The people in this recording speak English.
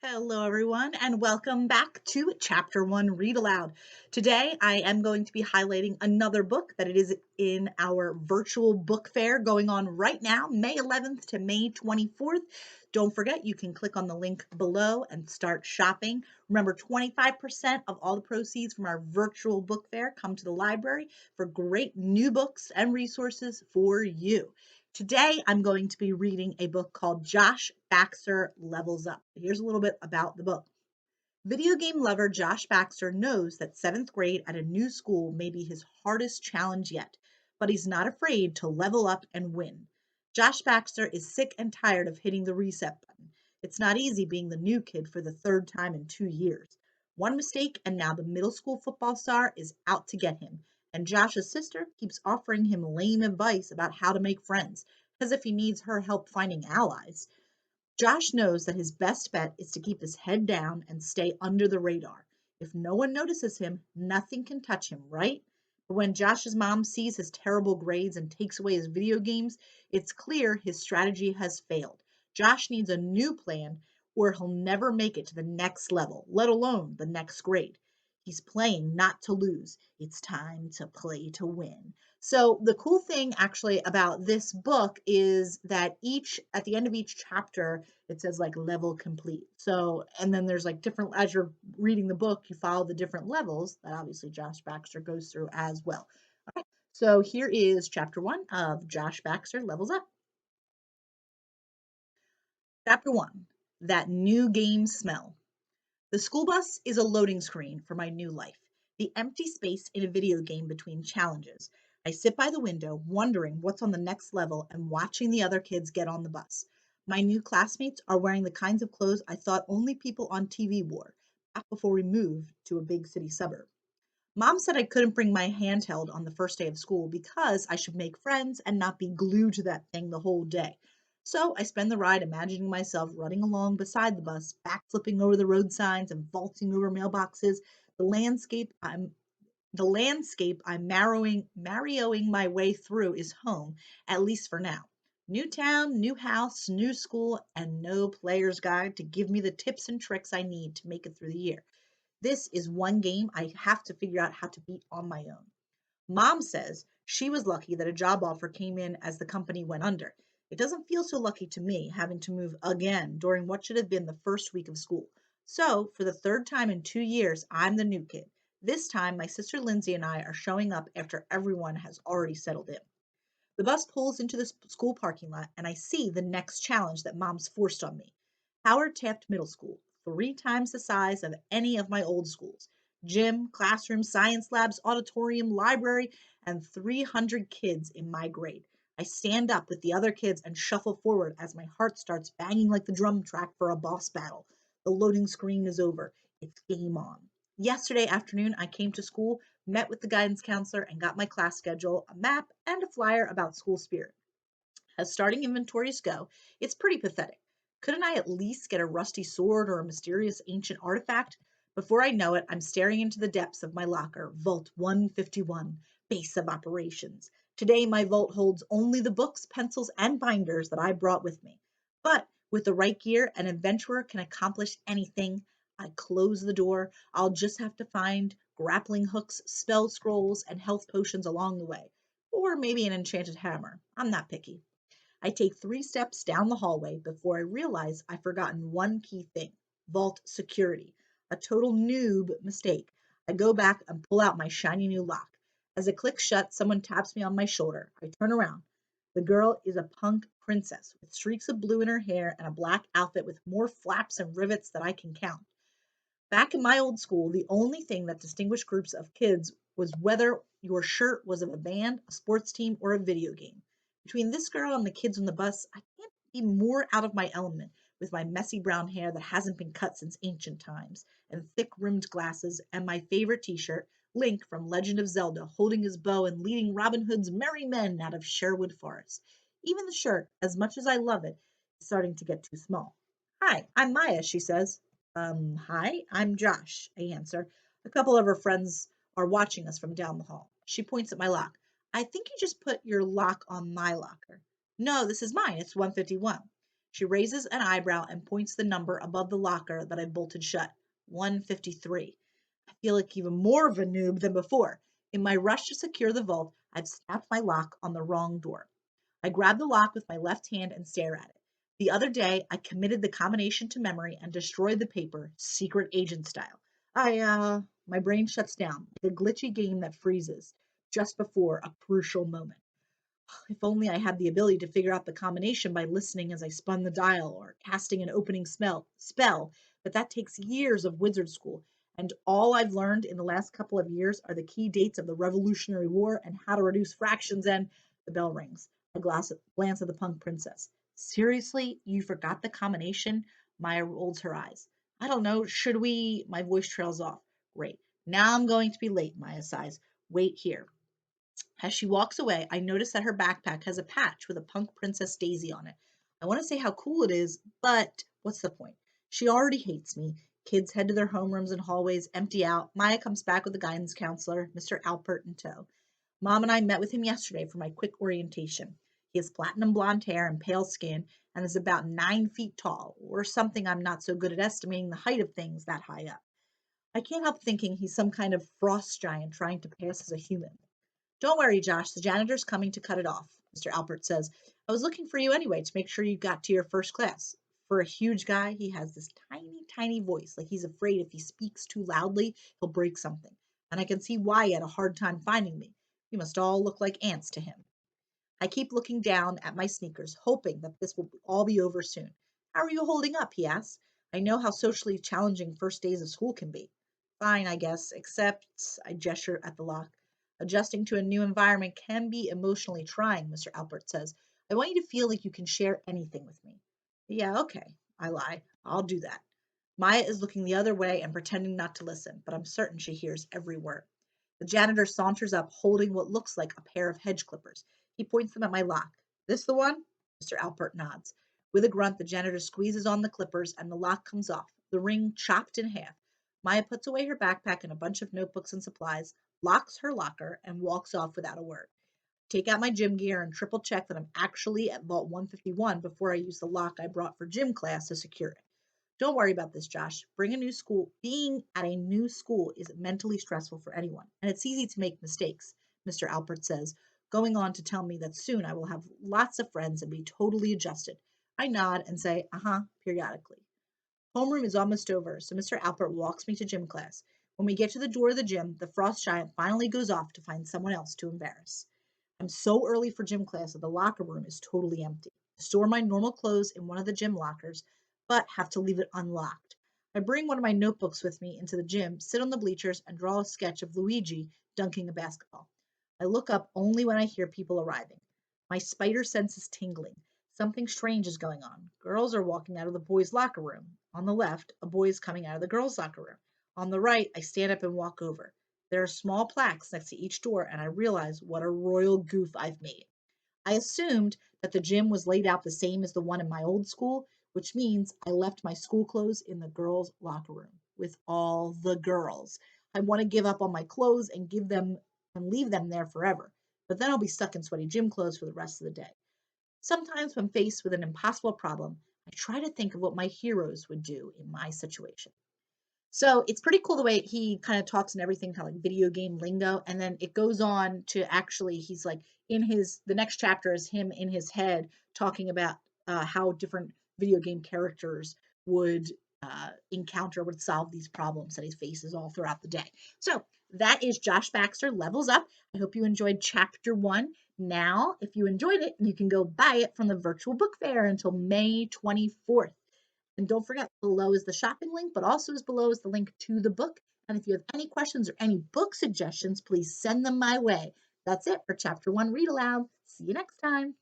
Hello, everyone, and welcome back to Chapter 1 Read Aloud. Today, I am going to be highlighting another book that it is in our virtual book fair going on right now, May 11th to May 24th. Don't forget, you can click on the link below and start shopping. Remember, 25% of all the proceeds from our virtual book fair come to the library for great new books and resources for you. Today, I'm going to be reading a book called Josh Baxter Levels Up. Here's a little bit about the book. Video game lover Josh Baxter knows that seventh grade at a new school may be his hardest challenge yet, but he's not afraid to level up and win. Josh Baxter is sick and tired of hitting the reset button. It's not easy being the new kid for the third time in 2 years. One mistake, and now the middle school football star is out to get him. And Josh's sister keeps offering him lame advice about how to make friends, as if he needs her help finding allies. Josh knows that his best bet is to keep his head down and stay under the radar. If no one notices him, nothing can touch him, right? But when Josh's mom sees his terrible grades and takes away his video games, it's clear his strategy has failed. Josh needs a new plan or he'll never make it to the next level, let alone the next grade. He's playing not to lose. It's time to play to win. So the cool thing actually about this book is that at the end of each chapter, it says like level complete. So, and then there's like different, as you're reading the book, you follow the different levels that obviously Josh Baxter goes through as well. All right. So here is chapter 1 of Josh Baxter Levels Up. Chapter 1, That New Game Smell. The school bus is a loading screen for my new life, the empty space in a video game between challenges. I sit by the window, wondering what's on the next level and watching the other kids get on the bus. My new classmates are wearing the kinds of clothes I thought only people on TV wore, back before we moved to a big city suburb. Mom said I couldn't bring my handheld on the first day of school because I should make friends and not be glued to that thing the whole day. So I spend the ride imagining myself running along beside the bus, backflipping over the road signs and vaulting over mailboxes. The landscape I'm the landscape I'm marioing my way through is home, at least for now. New town, new house, new school, and no player's guide to give me the tips and tricks I need to make it through the year. This is one game I have to figure out how to beat on my own. Mom says she was lucky that a job offer came in as the company went under. It doesn't feel so lucky to me having to move again during what should have been the first week of school. So, for the third time in 2 years, I'm the new kid. This time, my sister Lindsay and I are showing up after everyone has already settled in. The bus pulls into the school parking lot, and I see the next challenge that Mom's forced on me. Howard Taft Middle School, 3 times the size of any of my old schools. Gym, classroom, science labs, auditorium, library, and 300 kids in my grade. I stand up with the other kids and shuffle forward as my heart starts banging like the drum track for a boss battle. The loading screen is over. It's game on. Yesterday afternoon, I came to school, met with the guidance counselor, and got my class schedule, a map, and a flyer about school spirit. As starting inventories go, it's pretty pathetic. Couldn't I at least get a rusty sword or a mysterious ancient artifact? Before I know it, I'm staring into the depths of my locker, Vault 151, Base of Operations. Today, my vault holds only the books, pencils, and binders that I brought with me. But with the right gear, an adventurer can accomplish anything. I close the door. I'll just have to find grappling hooks, spell scrolls, and health potions along the way. Or maybe an enchanted hammer. I'm not picky. I take 3 steps down the hallway before I realize I've forgotten one key thing: vault security. A total noob mistake. I go back and pull out my shiny new lock. As it clicks shut, someone taps me on my shoulder. I turn around. The girl is a punk princess with streaks of blue in her hair and a black outfit with more flaps and rivets than I can count. Back in my old school, the only thing that distinguished groups of kids was whether your shirt was of a band, a sports team, or a video game. Between this girl and the kids on the bus, I can't be more out of my element with my messy brown hair that hasn't been cut since ancient times, and thick rimmed glasses, and my favorite t shirt, Link from Legend of Zelda, holding his bow and leading Robin Hood's merry men out of Sherwood Forest. Even the shirt, as much as I love it, is starting to get too small. Hi, I'm Maya, she says. Hi, I'm Josh, I answer. A couple of her friends are watching us from down the hall. She points at my lock. I think you just put your lock on my locker. No, this is mine. It's 151. She raises an eyebrow and points the number above the locker that I bolted shut. 153. I feel like even more of a noob than before. In my rush to secure the vault, I've snapped my lock on the wrong door. I grab the lock with my left hand and stare at it. The other day, I committed the combination to memory and destroyed the paper, secret agent style. My brain shuts down, like a glitchy game that freezes just before a crucial moment. If only I had the ability to figure out the combination by listening as I spun the dial or casting an opening spell, but that takes years of wizard school, and all I've learned in the last couple of years are the key dates of the Revolutionary War and how to reduce fractions, and the bell rings. I glance at the punk princess. Seriously, you forgot the combination? Maya rolls her eyes. I don't know, should we? My voice trails off. Great. Now I'm going to be late, Maya sighs. Wait here. As she walks away, I notice that her backpack has a patch with a punk princess daisy on it. I want to say how cool it is, but what's the point? She already hates me. Kids head to their homerooms and hallways, empty out. Maya comes back with the guidance counselor, Mr. Alpert, in tow. Mom and I met with him yesterday for my quick orientation. He has platinum blonde hair and pale skin and is about 9 feet tall, or something. I'm not so good at estimating the height of things that high up. I can't help thinking he's some kind of frost giant trying to pass as a human. Don't worry, Josh, the janitor's coming to cut it off, Mr. Alpert says. I was looking for you anyway to make sure you got to your first class. For a huge guy, he has this tiny, tiny voice, like he's afraid if he speaks too loudly, he'll break something. And I can see why he had a hard time finding me. We must all look like ants to him. I keep looking down at my sneakers, hoping that this will all be over soon. How are you holding up? He asks. I know how socially challenging first days of school can be. Fine, I guess, except I gesture at the lock. Adjusting to a new environment can be emotionally trying, Mr. Alpert says. I want you to feel like you can share anything with me. Yeah, okay, I lie. I'll do that. Maya is looking the other way and pretending not to listen, but I'm certain she hears every word. The janitor saunters up, holding what looks like a pair of hedge clippers. He points them at my lock. This the one? Mr. Alpert nods. With a grunt, the janitor squeezes on the clippers and the lock comes off, the ring chopped in half. Maya puts away her backpack and a bunch of notebooks and supplies, locks her locker, and walks off without a word. Take out my gym gear and triple check that I'm actually at Vault 151 before I use the lock I brought for gym class to secure it. Don't worry about this, Josh. Being at a new school is mentally stressful for anyone, and it's easy to make mistakes, Mr. Alpert says, going on to tell me that soon I will have lots of friends and be totally adjusted. I nod and say, periodically. Homeroom is almost over, so Mr. Alpert walks me to gym class. When we get to the door of the gym, the frost giant finally goes off to find someone else to embarrass. I'm so early for gym class that the locker room is totally empty. I store my normal clothes in one of the gym lockers, but have to leave it unlocked. I bring one of my notebooks with me into the gym, sit on the bleachers, and draw a sketch of Luigi dunking a basketball. I look up only when I hear people arriving. My spider sense is tingling. Something strange is going on. Girls are walking out of the boys' locker room. On the left, a boy is coming out of the girls' locker room. On the right, I stand up and walk over. There are small plaques next to each door, and I realize what a royal goof I've made. I assumed that the gym was laid out the same as the one in my old school, which means I left my school clothes in the girls' locker room with all the girls. I want to give up on my clothes and leave them there forever, but then I'll be stuck in sweaty gym clothes for the rest of the day. Sometimes when faced with an impossible problem, I try to think of what my heroes would do in my situation. So it's pretty cool the way he kind of talks and everything, kind of like video game lingo. And then it goes on to actually, he's like the next chapter is him in his head talking about how different video game characters would would solve these problems that he faces all throughout the day. So that is Josh Baxter Levels Up. I hope you enjoyed chapter 1. Now, if you enjoyed it, you can go buy it from the virtual book fair until May 24th. And don't forget, below is the shopping link, but also as below is the link to the book. And if you have any questions or any book suggestions, please send them my way. That's it for Chapter 1 Read Aloud. See you next time.